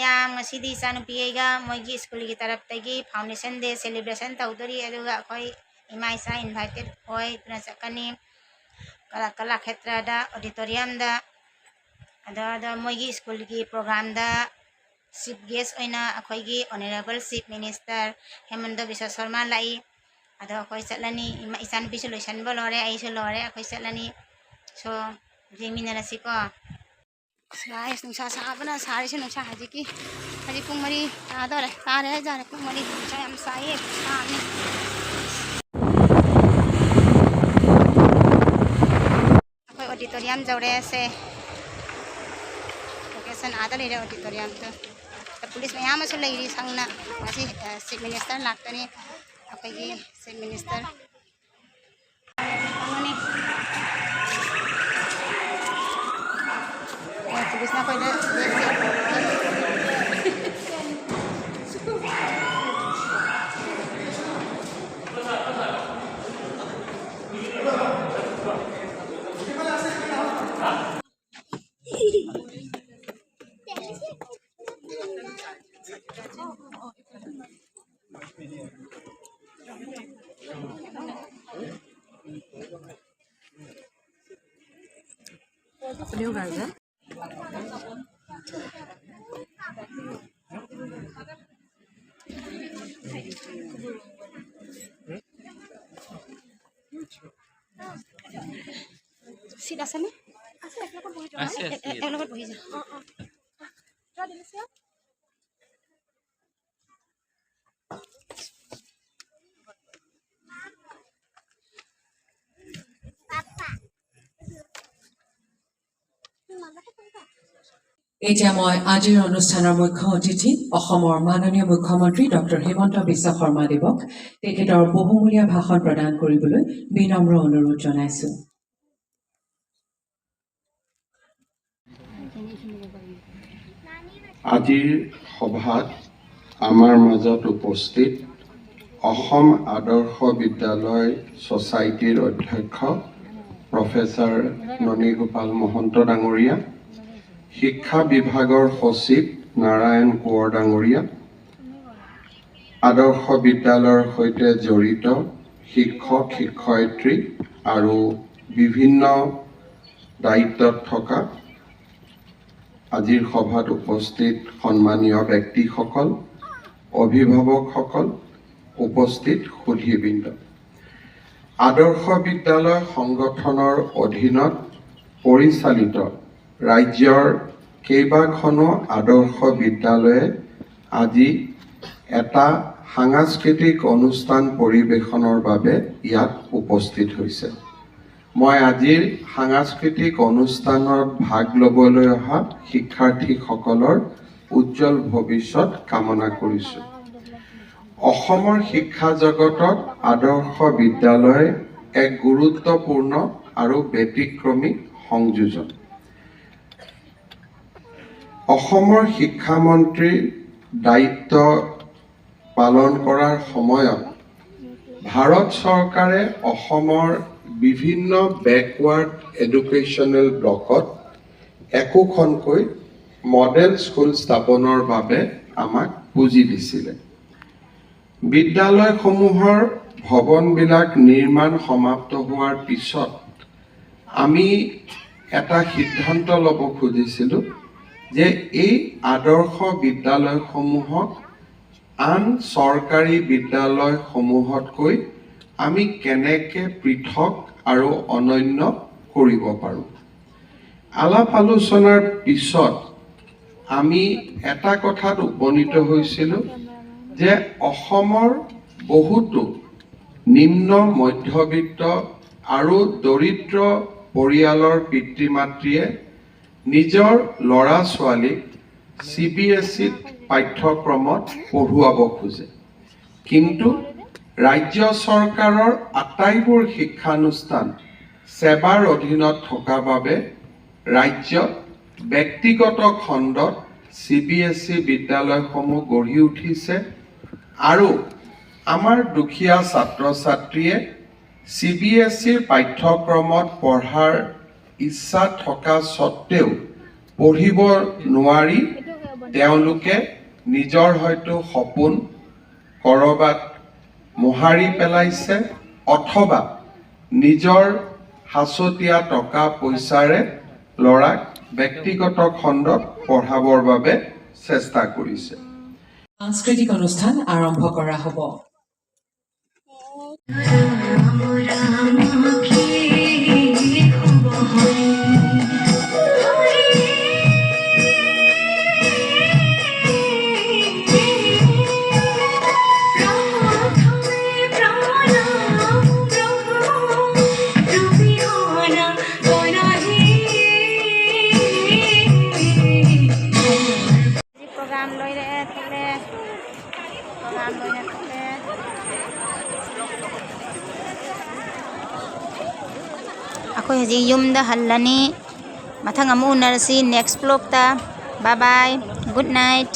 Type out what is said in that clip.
ꯃꯌꯥꯝ ꯉꯁꯤꯗꯤ ꯏꯆꯥꯅꯨꯄꯤꯒ ꯃꯣꯏꯒꯤ ꯁ꯭ꯀꯨꯜꯒꯤ ꯇꯔꯞꯇꯒꯤ ꯐꯥꯎꯟꯗꯦꯁꯟ ꯗꯦ ꯁꯦꯂꯦꯕ꯭ꯔꯦꯁꯟ ꯇꯧꯗꯣꯔꯤ ꯑꯗꯨꯒ ꯑꯩꯈꯣꯏ ꯏꯃꯥ ꯏꯆꯥ ꯏꯟꯚꯥꯏꯇꯦꯠ ꯑꯣꯏ ꯑꯗꯨꯅ ꯆꯠꯀꯅꯤ ꯀꯂꯥꯈꯦꯇ꯭ꯔꯗ ꯑꯣꯗꯤꯇꯣꯔꯤꯌꯝꯗ ꯑꯗ ꯃꯣꯏꯒꯤ ꯁ꯭ꯀꯨꯜꯒꯤ ꯄ꯭ꯔꯣꯒ꯭ꯔꯥꯝꯗ चीफ गेस्ट ओइना अखोइगी honourable chief minister Himanta Biswa Sarma लाई अदो अखोइ चटलानी इचानुपीसु लोइसनबो लरे आइसु लरे अखोइ चटलानी सो जेमिनारसिको गाइस नुसा साबना सारिसु नुसा हजिकी हजि पुंग मरी तादोरे तारे जारे पुंग मरी नुसा याम साये साने अखोइ ऑडिटोरियम जौरे से लोकेशन आदा लेरे ऑडिटोरियम तो पुलिस मैम लेरी संगना चीफ मिनिस्टर लाक्तनी अखोइगी चीफ मिनिस्टर पुलिसना कोइदा Beliau gaza. Sida sana? Ekor bohi ja. এতিয়া মই আজিৰ অনুষ্ঠানৰ মুখ্য অতিথি অসমৰ মাননীয় মুখ্যমন্ত্ৰী ডক্টৰ হেমন্ত বিশ্ব শৰ্মা দেৱক তেখেতৰ বহুমূলীয়া ভাষণ প্ৰদান কৰিবলৈ বিনম্ৰ অনুৰোধ জনাইছো। আজিৰ সভাত আমাৰ মাজত উপস্থিত অসম আদৰ্শ বিদ্যালয় সোসাইটিৰ অধ্যক্ষ প্ৰফেসৰ ননীগোপাল মহন্ত ডাঙৰীয়া, শিক্ষা বিভাগৰ সচিব নাৰায়ণ কোঁৱৰ ডাঙৰীয়া, আদৰ্শ বিদ্যালয়ৰ সৈতে জড়িত শিক্ষক শিক্ষয়িত্ৰী আৰু বিভিন্ন দায়িত্বত থকা আজিৰ সভাত উপস্থিত সন্মানীয় ব্যক্তিসকল, অভিভাৱকসকল, উপস্থিত সুধীবৃন্দ, আদৰ্শ বিদ্যালয় সংগঠনৰ অধীনত পৰিচালিত ৰাজ্যৰ কেইবাখনো আদৰ্শ বিদ্যালয়ে আজি এটা সাংস্কৃতিক অনুষ্ঠান পৰিৱেশনৰ বাবে ইয়াত উপস্থিত হৈছে। মই আজিৰ সাংস্কৃতিক অনুষ্ঠানত ভাগ ল'বলৈ অহা শিক্ষাৰ্থীসকলৰ উজ্জ্বল ভৱিষ্যত কামনা কৰিছোঁ। অসমৰ শিক্ষা জগতত আদৰ্শ বিদ্যালয় এক গুৰুত্বপূৰ্ণ আৰু ব্যতিক্ৰমী সংযোজন। অসমৰ শিক্ষামন্ত্ৰীৰ দায়িত্ব পালন কৰাৰ সময়ত ভাৰত চৰকাৰে অসমৰ বিভিন্ন বেকৱাৰ্ড এডুকেশ্যনেল ব্লকত একোখনকৈ মডেল স্কুল স্থাপনৰ বাবে আমাক পুঁজি দিছিলে। বিদ্যালয়সমূহৰ ভৱনবিলাক নিৰ্মাণ সমাপ্ত হোৱাৰ পিছত আমি এটা সিদ্ধান্ত ল'ব খুজিছিলোঁ যে এই আদৰ্শ বিদ্যালয়সমূহক আন চৰকাৰী বিদ্যালয়সমূহতকৈ আমি কেনেকৈ পৃথক আৰু অনন্য কৰিব পাৰোঁ। আলাপ আলোচনাৰ পিছত আমি এটা কথাত উপনীত হৈছিলোঁ যে অসমৰ বহুতো নিম্ন মধ্যবিত্ত আৰু দৰিদ্ৰ পৰিয়ালৰ পিতৃ মাতৃয়ে নিজৰ ল'ৰা ছোৱালীক CBSE পাঠ্যক্ৰমত পঢ়ুৱাব খোজে, কিন্তু ৰাজ্য চৰকাৰৰ আটাইবোৰ শিক্ষানুষ্ঠান সেৱাৰ অধীনত থকা বাবে ৰাজ্যত ব্যক্তিগত খণ্ডত CBSE বিদ্যালয়সমূহ গঢ়ি উঠিছে আৰু আমাৰ দুখীয়া ছাত্ৰ ছাত্ৰীয়ে CBSE পাঠ্যক্ৰমত পঢ়াৰ ইচ্ছা থকা সত্ত্বেও পঢ়িব নোৱাৰি তেওঁলোকে নিজৰ হয়তো সপোন কৰবাত মোহাৰি পেলাইছে অথবা নিজৰ হাচতীয়া টকা পইচাৰে ল'ৰাক ব্যক্তিগত খণ্ডত পঢ়াবৰ বাবে চেষ্টা কৰিছে। সাংস্কৃতিক অনুষ্ঠান আৰম্ভ কৰা হ'ব। program loi re thile program loi re thile akhoi haji yum da hallani mathang amu unarsi next vlog ta bye bye good night